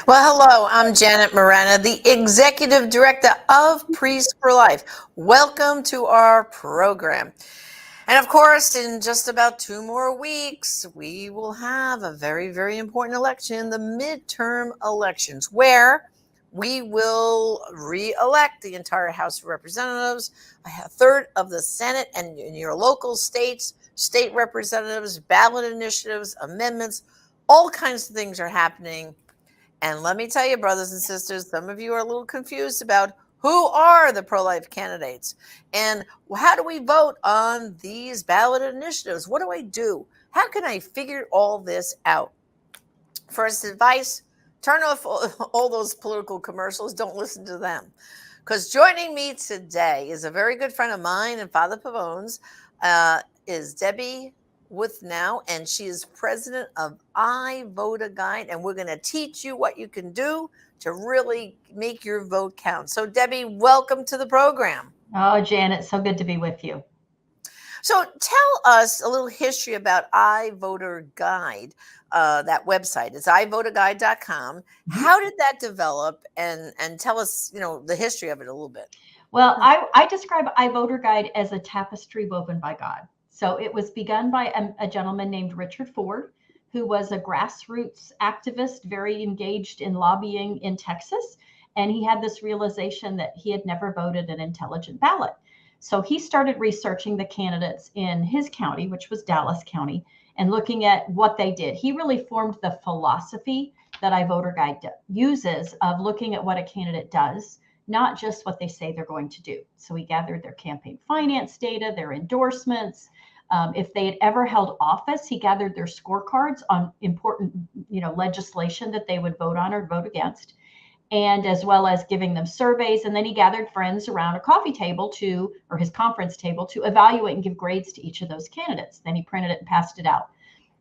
Well, hello, I'm Janet Morena, the Executive Director of Priests for Life. Welcome to our program. And of course, in just about 2 more weeks, we will have a very, very important election, the midterm elections, where we will re-elect the entire House of Representatives, a third of the Senate, and in your local states, state representatives, ballot initiatives, amendments, all kinds of things are happening. And let me tell you, brothers and sisters, some of you are a little confused about who are the pro-life candidates and how do we vote on these ballot initiatives? What do I do? How can I figure all this out? First advice, turn off all those political commercials. Don't listen to them. Because joining me today is a very good friend of mine and Father Pavone's, is Debbie Wuthnow, and she is president of I Vote a Guide, and we're going to teach you what you can do to really make your vote count. So, Debbie, welcome to the program. Oh, Janet, so good to be with you. So, tell us a little history about iVoter Guide, that website. It's iVoterGuide.com. Mhm. How did that develop? And tell us, the history of it a little bit. Well, I describe iVoter Guide as a tapestry woven by God. So it was begun by a gentleman named Richard Ford, who was a grassroots activist, very engaged in lobbying in Texas. And he had this realization that he had never voted an intelligent ballot. So he started researching the candidates in his county, which was Dallas County, and looking at what they did. He really formed the philosophy that iVoter Guide uses of looking at what a candidate does, not just what they say they're going to do. So he gathered their campaign finance data, their endorsements. If they had ever held office, he gathered their scorecards on important, legislation that they would vote on or vote against, and as well as giving them surveys. And then he gathered friends around a coffee table or his conference table to evaluate and give grades to each of those candidates. Then he printed it and passed it out.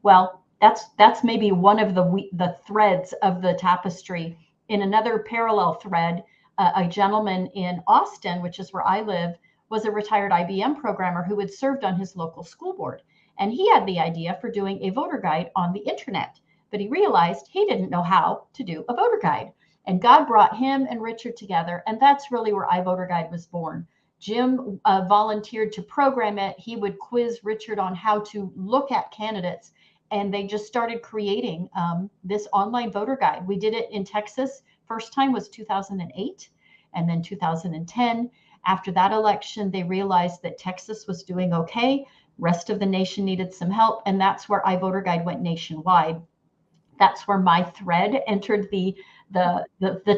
Well, that's maybe one of the threads of the tapestry. In another parallel thread, a gentleman in Austin, which is where I live, was a retired IBM programmer who had served on his local school board. And he had the idea for doing a voter guide on the internet, but he realized he didn't know how to do a voter guide. And God brought him and Richard together, and that's really where iVoter Guide was born. Jim volunteered to program it. He would quiz Richard on how to look at candidates, and they just started creating this online voter guide. We did it in Texas. First time was 2008, and then 2010. After that election, they realized that Texas was doing okay. Rest of the nation needed some help, and that's where iVoter Guide went nationwide. That's where my thread entered the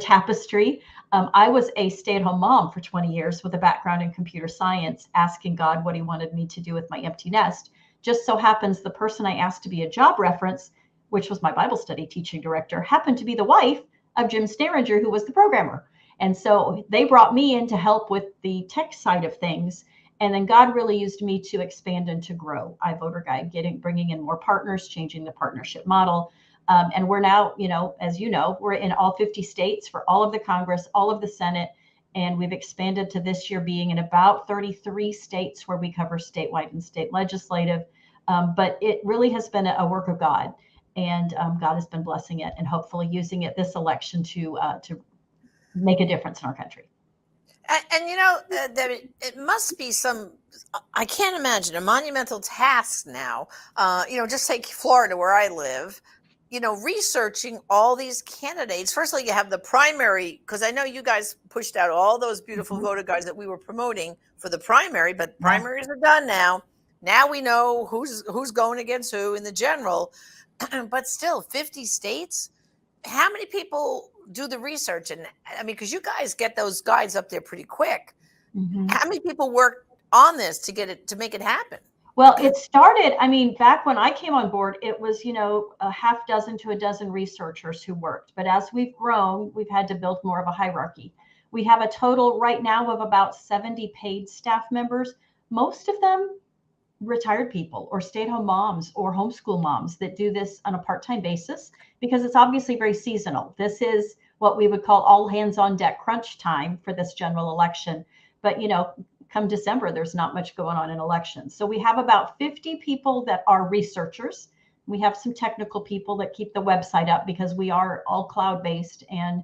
tapestry. I was a stay-at-home mom for 20 years with a background in computer science, asking God what he wanted me to do with my empty nest. Just so happens the person I asked to be a job reference, which was my Bible study teaching director, happened to be the wife of Jim Starringer, who was the programmer. And so they brought me in to help with the tech side of things. And then God really used me to expand and to grow iVoter Guide, bringing in more partners, changing the partnership model. And we're now, as you know, we're in all 50 states for all of the Congress, all of the Senate, and we've expanded to this year being in about 33 states where we cover statewide and state legislative. But it really has been a work of God, and God has been blessing it and hopefully using it this election to make a difference in our country. And Debbie, it must be I can't imagine a monumental task now. Just take Florida where I live. Researching all these candidates. Firstly, you have the primary, because I know you guys pushed out all those beautiful voter guides that we were promoting for the primary, but primaries are done now. Now we know who's going against who in the general, but still 50 states. How many people do the research? And I mean, because you guys get those guides up there pretty quick. How many people work on this to make it happen? Well, it started, back when I came on board, it was, a half dozen to a dozen researchers who worked. But as we've grown, we've had to build more of a hierarchy. We have a total right now of about 70 paid staff members, most of them retired people or stay-at-home moms or homeschool moms that do this on a part-time basis, because it's obviously very seasonal. This is what we would call all hands on deck crunch time for this general election. But, come December, there's not much going on in elections. So we have about 50 people that are researchers. We have some technical people that keep the website up because we are all cloud-based, and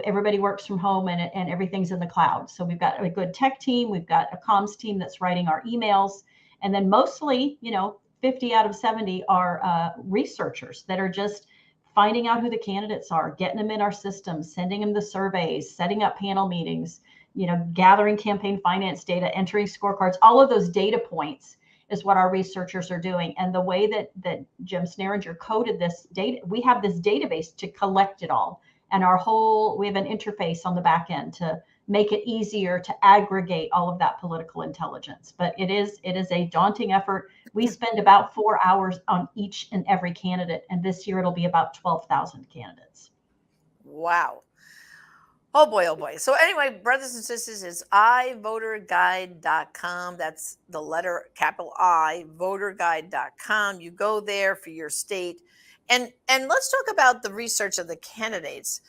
everybody works from home, and everything's in the cloud. So we've got a good tech team. We've got a comms team that's writing our emails. And then mostly, 50 out of 70 are researchers that are just finding out who the candidates are, getting them in our system, sending them the surveys, setting up panel meetings, gathering campaign finance data, entering scorecards. All of those data points is what our researchers are doing. And the way that Jim Snaringer coded this data, we have this database to collect it all. And we have an interface on the back end to make it easier to aggregate all of that political intelligence. But it is a daunting effort. We spend about 4 hours on each and every candidate. And this year it'll be about 12,000 candidates. Wow. Oh boy, oh boy. So anyway, brothers and sisters, it's ivoterguide.com. That's the letter capital I, voterguide.com. You go there for your state. And let's talk about the research of the candidates.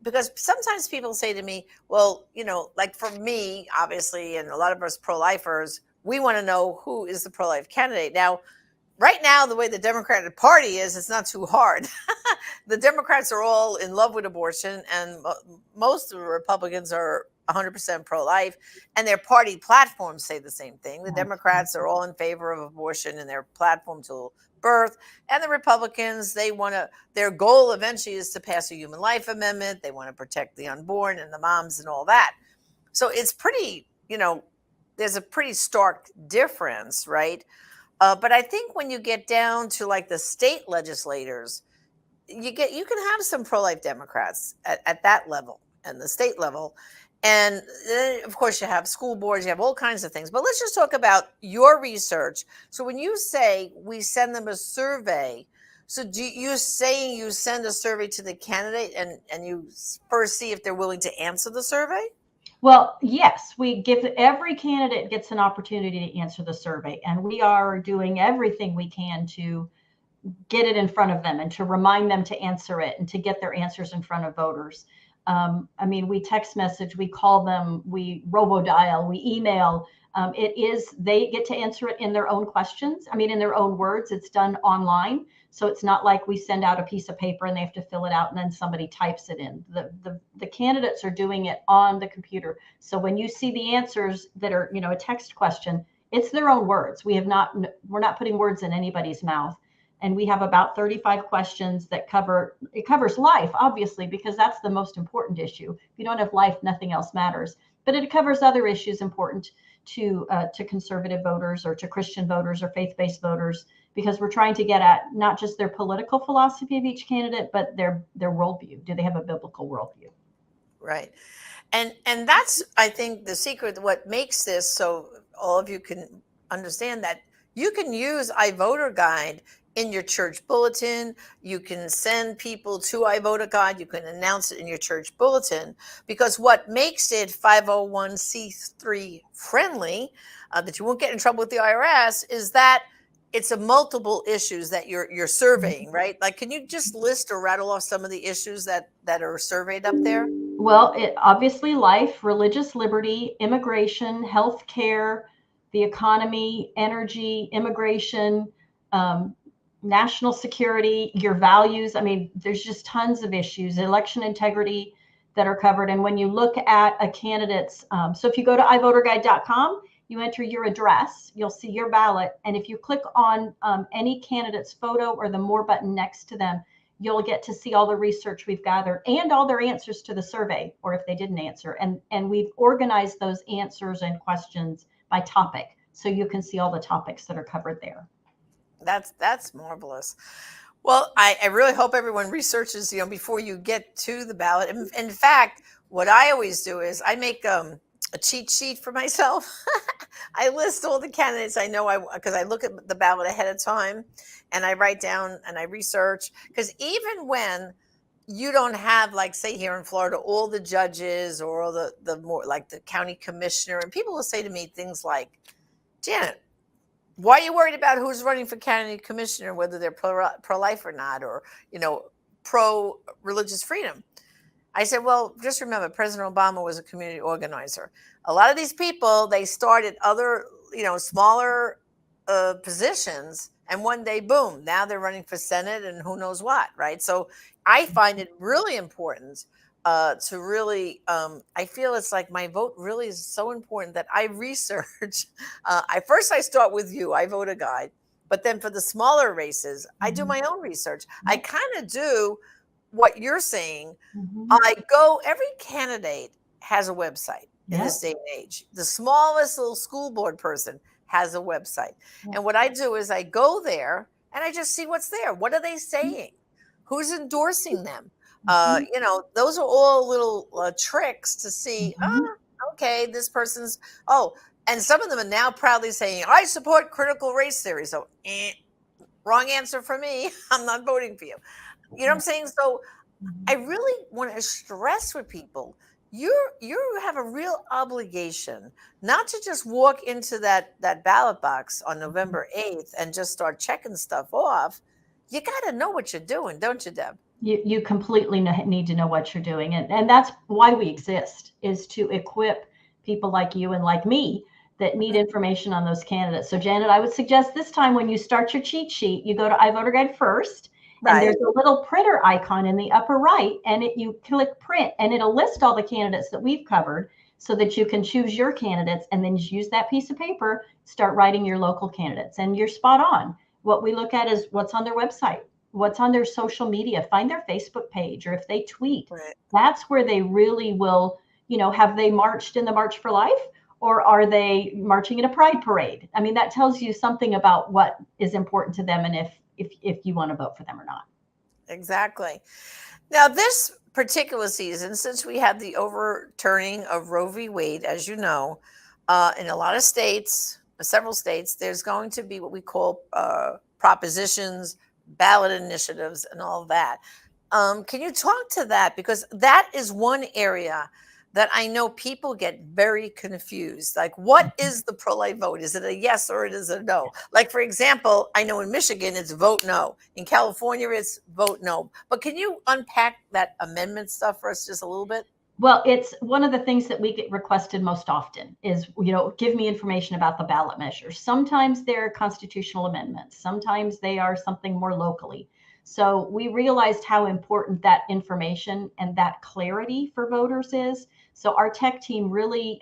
Because sometimes people say to me, well, like for me, obviously, and a lot of us pro-lifers, we want to know who is the pro-life candidate. Now, right now, the way the Democratic Party is, it's not too hard. The Democrats are all in love with abortion, and most of the Republicans are 100% pro-life, and their party platforms say the same thing. The Democrats are all in favor of abortion in their platform till birth, and the Republicans, their goal eventually is to pass a human life amendment. They want to protect the unborn and the moms and all that. So it's pretty, there's a pretty stark difference, right? But I think when you get down to like the state legislators, you can have some pro-life Democrats at that level and the state level. And then, of course, you have school boards, you have all kinds of things. But let's just talk about your research. So when you say we send them a survey, so you saying you send a survey to the candidate and you first see if they're willing to answer the survey? Well, yes, every candidate gets an opportunity to answer the survey, and we are doing everything we can to get it in front of them and to remind them to answer it and to get their answers in front of voters. We text message, we call them, we robodial, we email. They get to answer it in their own questions. In their own words. It's done online. So it's not like we send out a piece of paper and they have to fill it out and then somebody types it in. The candidates are doing it on the computer. So when you see the answers that are, a text question, it's their own words. We're not putting words in anybody's mouth. And we have about 35 questions that covers life, obviously, because that's the most important issue. If you don't have life, nothing else matters. But it covers other issues important to conservative voters or to Christian voters or faith-based voters, because we're trying to get at not just their political philosophy of each candidate, but their worldview. Do they have a biblical worldview? Right. And that's, I think, the secret, what makes this so all of you can understand that you can use iVoterGuide in your church bulletin. You can send people to iVoterGuide. You can announce it in your church bulletin, because what makes it 501c3 friendly, that you won't get in trouble with the IRS, is that it's a multiple issues that you're surveying, right? Like, can you just list or rattle off some of the issues that are surveyed up there? Well, obviously life, religious liberty, immigration, healthcare, the economy, energy, immigration, national security, your values. There's just tons of issues, election integrity that are covered. And when you look at a candidate's, so if you go to ivoterguide.com, you enter your address, you'll see your ballot. And if you click on any candidate's photo or the more button next to them, you'll get to see all the research we've gathered and all their answers to the survey, or if they didn't answer. And we've organized those answers and questions by topic, so you can see all the topics that are covered there. That's marvelous. Well, I really hope everyone researches, before you get to the ballot. In fact, what I always do is I make a cheat sheet for myself. I list all the candidates I know, because I look at the ballot ahead of time, and I write down and I research. Because even when you don't have, like, say here in Florida, all the judges or all the more like the county commissioner, and people will say to me things like, Janet, why are you worried about who's running for county commissioner, whether they're pro-life or not, or, pro-religious freedom? I said, well, just remember, President Obama was a community organizer. A lot of these people, they started other, smaller positions and one day, boom, now they're running for Senate and who knows what, right? So I find it really important to really, I feel it's like my vote really is so important that I research. I start with you, I vote a guide. But then for the smaller races, I do Mhm. my own research. I Yep. kind of do what you're saying. Mhm. Every candidate has a website in this Yep. day and age. The smallest little school board person has a website. Yep. And what I do is I go there and I just see what's there. What are they saying? Who's endorsing them? Mhm. Those are all little tricks to see, Mhm. okay, this person's, oh, and some of them are now proudly saying, I support critical race theory. So, wrong answer for me. I'm not voting for you. You know what I'm Yeah. saying? So, I Mhm. really want to stress with people, you have a real obligation not to just walk into that ballot box on Mhm. November 8th and just start checking stuff off. You got to know what you're doing, don't you, Deb? You completely need to know what you're doing, and that's why we exist, is to equip people like you and like me that need information on those candidates. So Janet, I would suggest this time when you start your cheat sheet, you go to iVoter Guide first, and Right. there's a little printer icon in the upper right, and you click print, and it'll list all the candidates that we've covered so that you can choose your candidates, and then use that piece of paper, start writing your local candidates. And you're spot on. What we look at is what's on their website, what's on their social media, find their Facebook page, or if they tweet. Right. That's where they really will, have they marched in the March for Life, or are they marching in a pride parade? I mean, that tells you something about what is important to them, and if you want to vote for them or not. Exactly. Now, this particular season, since we had the overturning of Roe v. Wade, as you know, in a lot of states, several states, there's going to be what we call propositions, ballot initiatives, and all that. Can you talk to that? Because that is one area that I know people get very confused. Like, what is the pro life vote? Is it a yes or it is a no? Like, for example, I know in Michigan it's vote no. In California, it's vote no. But can you unpack that amendment stuff for us just a little bit? Well, it's one of the things that we get requested most often is, give me information about the ballot measures. Sometimes they're constitutional amendments, sometimes they are something more locally. So we realized how important that information and that clarity for voters is. So our tech team really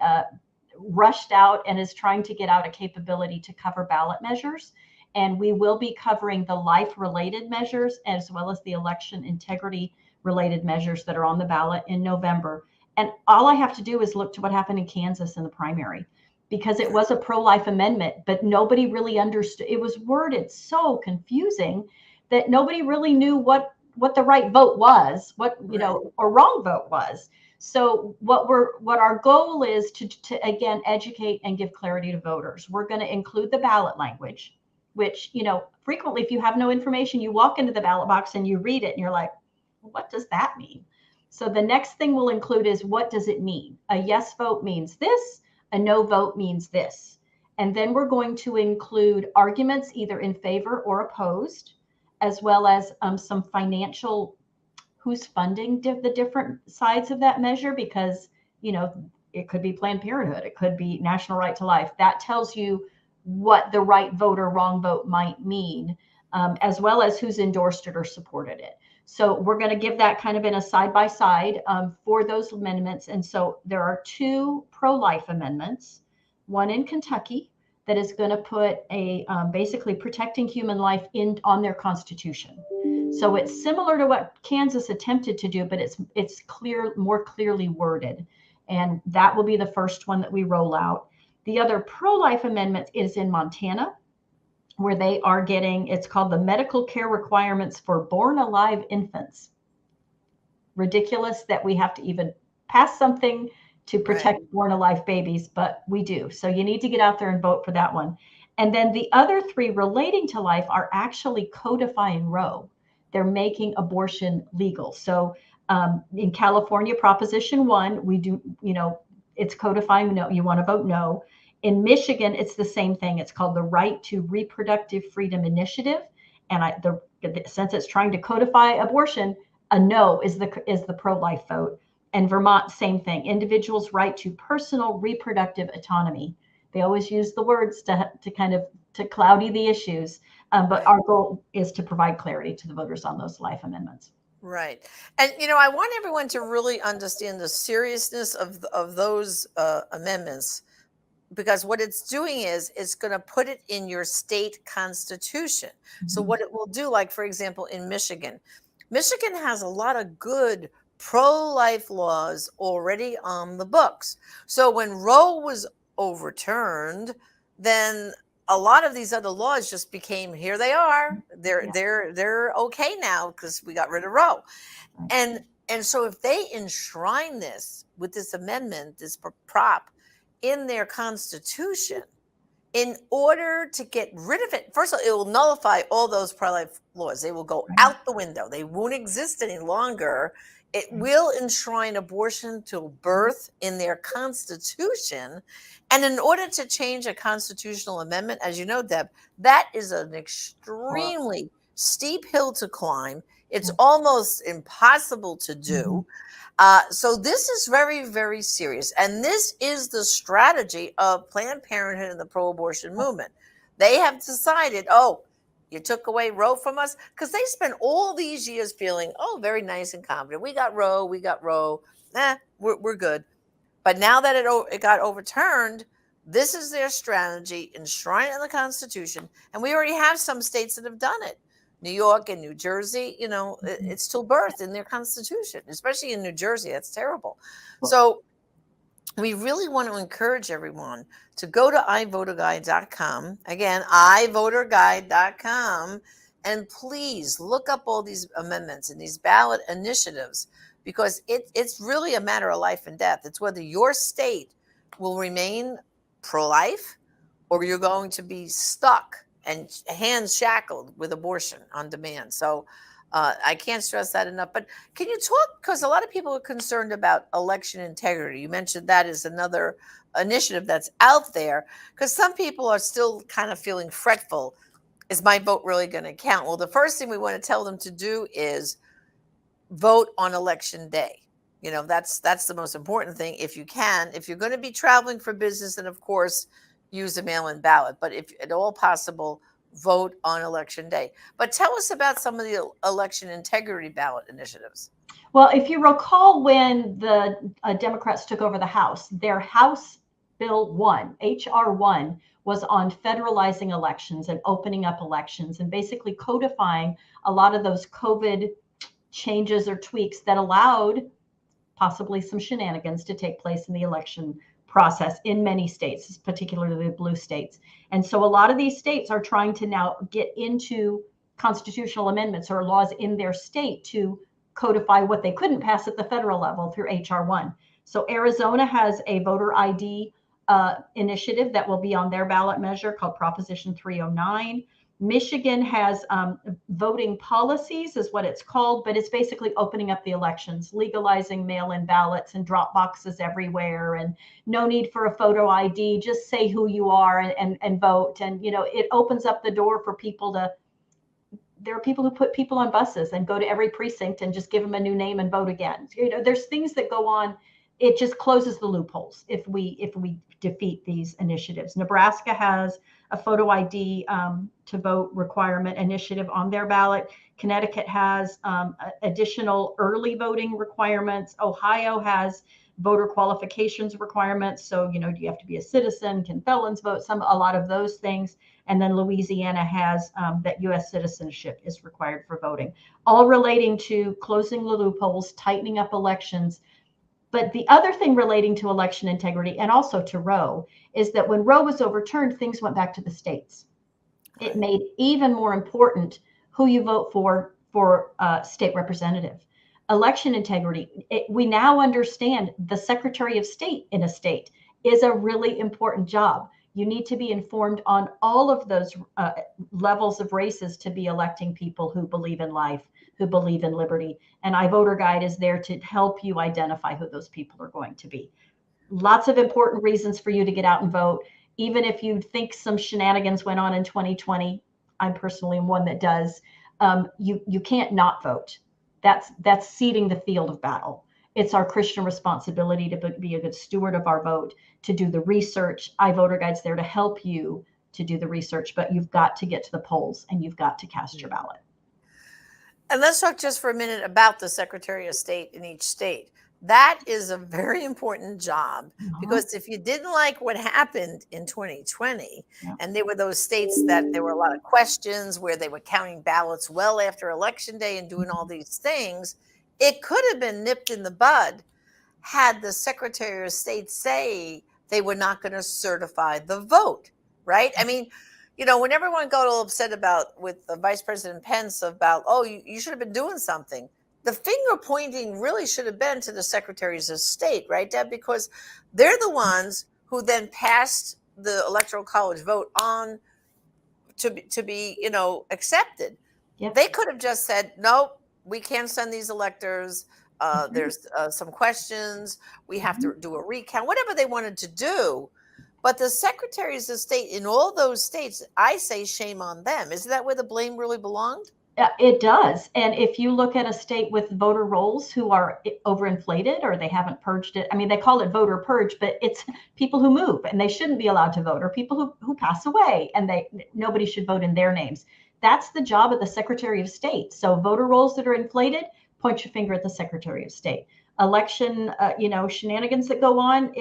rushed out and is trying to get out a capability to cover ballot measures. And we will be covering the life related measures as well as the election integrity related measures that are on the ballot in November. And all I have to do is look to what happened in Kansas in the primary, because it was a pro life amendment, but nobody really understood. It was worded so confusing that nobody really knew what the right vote was, what, Right. or wrong vote was. So what our goal is to again educate and give clarity to voters. We're going to include the ballot language, which, frequently if you have no information, you walk into the ballot box and you read it and you're like, well, what does that mean? So the next thing we'll include is, what does it mean? A yes vote means this, a no vote means this. And then we're going to include arguments either in favor or opposed, as well as some financial, who's funding the different sides of that measure, because, it could be Planned Parenthood, it could be National Right to Life. That tells you what the right vote or wrong vote might mean, as well as who's endorsed it or supported it. So we're going to give that kind of in a side by side for those amendments. And so there are two pro-life amendments, one in Kentucky that is going to put a basically protecting human life in on their constitution. So it's similar to what Kansas attempted to do, but it's more clearly worded, and that will be the first one that we roll out. The other pro-life amendment is in Montana, where they are getting, it's called the medical care requirements for born alive infants. Ridiculous that we have to even pass something to Right. protect born alive babies, but we do. So you need to get out there and vote for that one. And then the other three relating to life are actually codifying Roe. They're making abortion legal. So in California, Proposition 1, we do, it's codifying no, you want to vote no. In Michigan, it's the same thing. It's called the Right to Reproductive Freedom Initiative. And since it's trying to codify abortion, a no is the pro-life vote. And Vermont, same thing. Individuals' right to personal reproductive autonomy. They always use the words to kind of to cloudy the issues, But our goal is to provide clarity to the voters on those life amendments. Right. And, I want everyone to really understand the seriousness of those amendments, because what it's doing is it's going to put it in your state constitution. So Mm-hmm. what it will do, like, for example, in Michigan has a lot of good pro-life laws already on the books. So when Roe was overturned, then a lot of these other laws just became, here they are. They're okay now because we got rid of Roe. Right. And so if they enshrine this with this amendment, this prop in their constitution, in order to get rid of it, first of all, it will nullify all those pro-life laws. They will go Right. out the window. They won't exist any longer. It will enshrine abortion to birth in their constitution. And in order to change a constitutional amendment, as you know, Deb, that is an extremely steep hill to climb. It's almost impossible to do. So this is very, very serious. And this is the strategy of Planned Parenthood and the pro-abortion movement. They have decided, oh, you took away Roe from us, because they spent all these years feeling, oh, very nice and confident. We got Roe. We're good. But now that it got overturned, this is their strategy, enshrined in the Constitution. And we already have some states that have done it. New York and New Jersey, it's still birthed in their Constitution, especially in New Jersey. That's terrible. So we really want to encourage everyone to go to ivoterguide.com. Again, ivoterguide.com. And please look up all these amendments and these ballot initiatives, because it's really a matter of life and death. It's whether your state will remain pro-life or you're going to be stuck and hands shackled with abortion on demand. So I can't stress that enough. But can you talk, because a lot of people are concerned about election integrity. You mentioned that is another initiative that's out there, because some people are still kind of feeling fretful. Is my vote really going to count? Well, the first thing we want to tell them to do is vote on election day. That's the most important thing. If you can, if you're going to be traveling for business, then of course use a mail-in ballot. But if at all possible, vote on election day. But tell us about some of the election integrity ballot initiatives. Well, if you recall, when the Democrats took over the House, their House Bill 1, H.R. 1, was on federalizing elections and opening up elections and basically codifying a lot of those COVID changes or tweaks that allowed possibly some shenanigans to take place in the election process in many states, particularly the blue states. And so a lot of these states are trying to now get into constitutional amendments or laws in their state to codify what they couldn't pass at the federal level through H.R. 1. So Arizona has a voter ID initiative that will be on their ballot measure called Proposition 309. Michigan has voting policies is what it's called, but it's basically opening up the elections, legalizing mail-in ballots and drop boxes everywhere, and no need for a photo ID. Just say who you are and vote. And, it opens up the door for people to, there are people who put people on buses and go to every precinct and just give them a new name and vote again. There's things that go on. It just closes the loopholes if we defeat these initiatives. Nebraska has a photo ID to vote requirement initiative on their ballot. Connecticut has additional early voting requirements. Ohio has voter qualifications requirements. So, do you have to be a citizen? Can felons vote? A lot of those things. And then Louisiana has that U.S. citizenship is required for voting, all relating to closing the loopholes, tightening up elections. But the other thing relating to election integrity and also to Roe is that when Roe was overturned, things went back to the states. It made even more important who you vote for state representative. Election integrity, we now understand the Secretary of State in a state is a really important job. You need to be informed on all of those levels of races to be electing people who believe in life, who believe in liberty. And iVoter Guide is there to help you identify who those people are going to be. Lots of important reasons for you to get out and vote. Even if you think some shenanigans went on in 2020, I'm personally one that does, you can't not vote. That's ceding the field of battle. It's our Christian responsibility to be a good steward of our vote, to do the research. iVoter Guide's there to help you to do the research, but you've got to get to the polls and you've got to cast your ballot. And let's talk just for a minute about the Secretary of State in each state. That is a very important job because if you didn't like what happened in 2020, and there were those states that there were a lot of questions where they were counting ballots well after Election Day and doing all these things, it could have been nipped in the bud had the Secretary of State say they were not going to certify the vote, right? I mean, when everyone got all upset with the Vice President Pence about, oh, you should have been doing something, the finger pointing really should have been to the Secretaries of State, right, Deb? Because they're the ones who then passed the Electoral College vote on to be accepted. Yep. They could have just said, nope, we can't send these electors. There's some questions. We have to do a recount, whatever they wanted to do. But the Secretaries of State in all those states, I say shame on them. Isn't that where the blame really belonged? It does. And if you look at a state with voter rolls who are overinflated or they haven't purged it, I mean, they call it voter purge, but it's people who move and they shouldn't be allowed to vote, or people who pass away and nobody should vote in their names. That's the job of the Secretary of State. So voter rolls that are inflated, point your finger at the Secretary of State. Election, shenanigans that go on,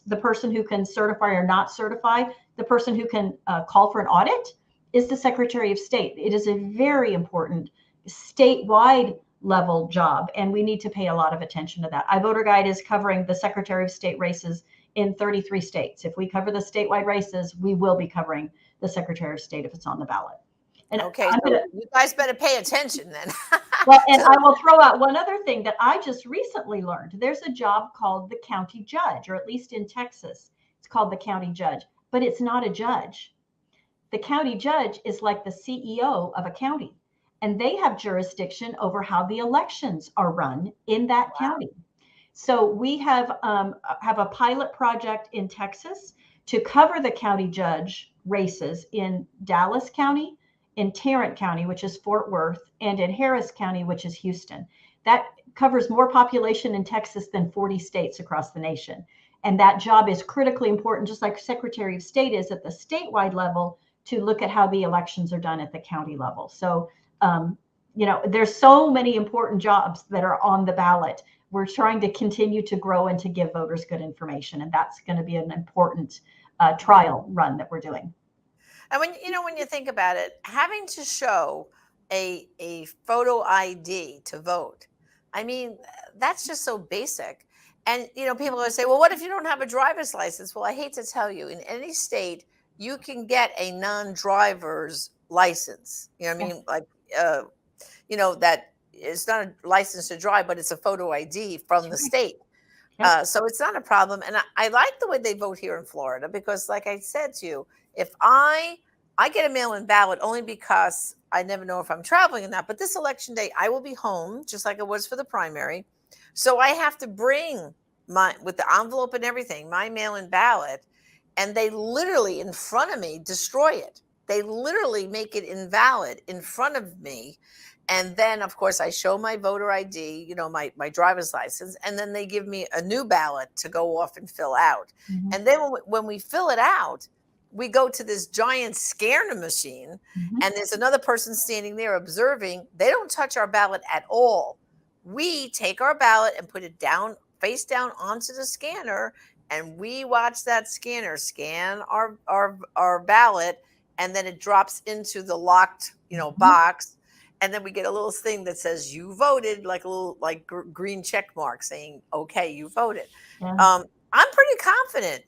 the person who can certify or not certify, the person who can call for an audit is the Secretary of State. It is a very important statewide level job, and we need to pay a lot of attention to that. iVoter Guide is covering the Secretary of State races in 33 states. If we cover the statewide races, we will be covering the Secretary of State if it's on the ballot. And okay, so you guys better pay attention then. Well, and I will throw out one other thing that I just recently learned. There's a job called the county judge, or at least in Texas, it's called the county judge, but it's not a judge. The county judge is like the CEO of a county, and they have jurisdiction over how the elections are run in that county. So we have a pilot project in Texas to cover the county judge races in Dallas County, in Tarrant County, which is Fort Worth, and in Harris County, which is Houston. That covers more population in Texas than 40 states across the nation. And that job is critically important, just like Secretary of State is at the statewide level, to look at how the elections are done at the county level. So, there's so many important jobs that are on the ballot. We're trying to continue to grow and to give voters good information. And that's going to be an important trial run that we're doing. And when you think about it, having to show a photo ID to vote, I mean, that's just so basic. And, people always say, well, what if you don't have a driver's license? Well, I hate to tell you, in any state, you can get a non-driver's license. I mean? Like, that it's not a license to drive, but it's a photo ID from the state. So it's not a problem. And I like the way they vote here in Florida because, like I said to you, if I get a mail-in ballot only because I never know if I'm traveling or not, but this election day, I will be home just like it was for the primary. So I have to bring with the envelope and everything, my mail-in ballot, and they literally in front of me destroy it. They literally make it invalid in front of me. And then, of course, I show my voter ID, my driver's license, and then they give me a new ballot to go off and fill out. Mm-hmm. And then when we fill it out, we go to this giant scanner machine, and there's another person standing there observing. They don't touch our ballot at all. We take our ballot and put it down, face down onto the scanner, and we watch that scanner scan our ballot, and then it drops into the locked, box. And then we get a little thing that says you voted, like a little green check mark saying, okay, you voted. Yeah. I'm pretty confident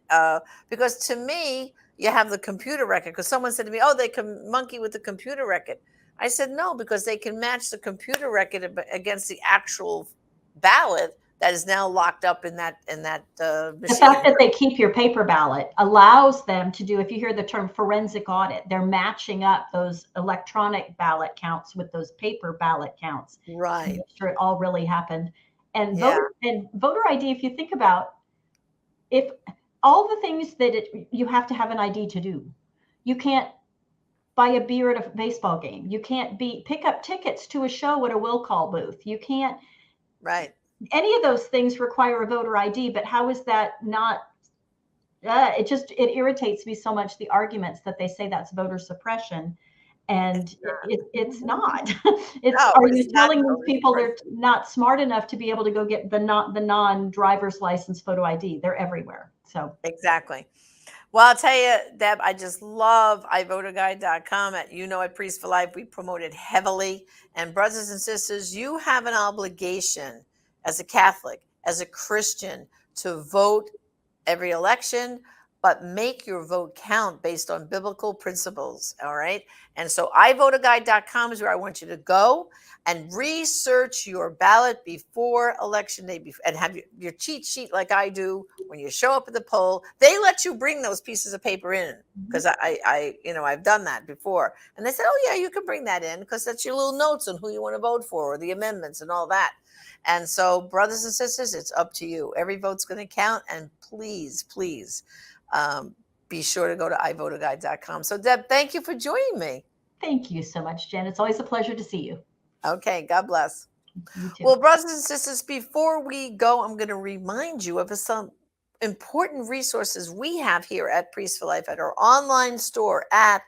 because to me, you have the computer record. Because someone said to me, oh, they can monkey with the computer record. I said, no, because they can match the computer record against the actual ballot that is now locked up in that machine. The fact that they keep your paper ballot allows them to do, if you hear the term forensic audit, they're matching up those electronic ballot counts with those paper ballot counts. Right. To make sure it all really happened. And voter ID, if you think about, if all the things that you have to have an ID to do, you can't buy a beer at a baseball game. You can't pick up tickets to a show at a will call booth. You can't. Right. Any of those things require a voter ID, but how is that not it irritates me so much, the arguments that they say that's voter suppression. And it's not. It's, No, are it's you not telling these voter people they're suppression. not smart enough to be able to go get the non-driver's license photo ID? They're everywhere. So Exactly. Well, I'll tell you, Deb, I just love iVoterGuide.com. At Priest for Life, we promote it heavily. And brothers and sisters, you have an obligation as a Catholic, as a Christian, to vote every election, but make your vote count based on biblical principles. All right. And so iVoterGuide.com is where I want you to go and research your ballot before election day, and have your cheat sheet like I do. When you show up at the poll, they let you bring those pieces of paper in, because I've done that before. And they said, oh yeah, you can bring that in because that's your little notes on who you want to vote for, or the amendments and all that. And so, brothers and sisters, it's up to you. Every vote's going to count. And please, please be sure to go to iVoterGuide.com. So, Deb, thank you for joining me. thank you so much, Jen. It's always a pleasure to see you. Okay, God bless. You too. Well, brothers and sisters, before we go, I'm going to remind you of some important resources we have here at Priest for Life at our online store at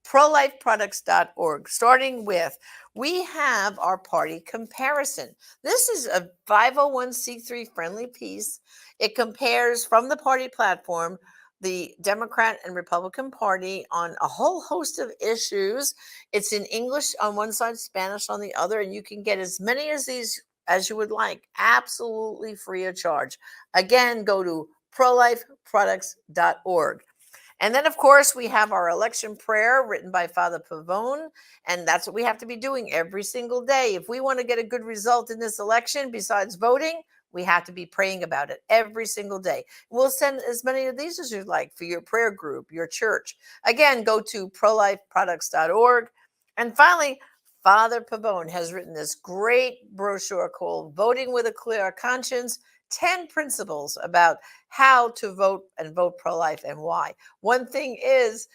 prolifeproducts.org. Starting with, we have our party comparison. This is a 501c3 friendly piece. It compares from the party platform the Democrat and Republican Party on a whole host of issues. It's in English on one side, Spanish on the other, and you can get as many as these as you would like, absolutely free of charge. Again, go to prolifeproducts.org. And then, of course, we have our election prayer written by Father Pavone, and that's what we have to be doing every single day. If we want to get a good result in this election, besides voting, we have to be praying about it every single day. We'll send as many of these as you'd like for your prayer group, your church. Again, go to prolifeproducts.org. And finally, Father Pavone has written this great brochure called Voting with a Clear Conscience, 10 principles about how to vote and vote pro-life and why. One thing is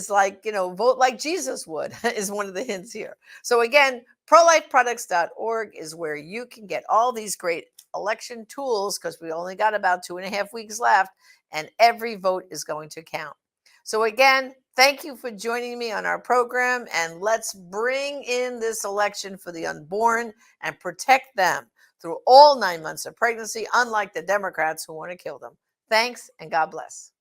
like, vote like Jesus would is one of the hints here. So again, prolifeproducts.org is where you can get all these great election tools, because we only got about 2.5 weeks left, and every vote is going to count. So again, thank you for joining me on our program, and let's bring in this election for the unborn and protect them through all 9 months of pregnancy, unlike the Democrats who want to kill them. Thanks, and God bless.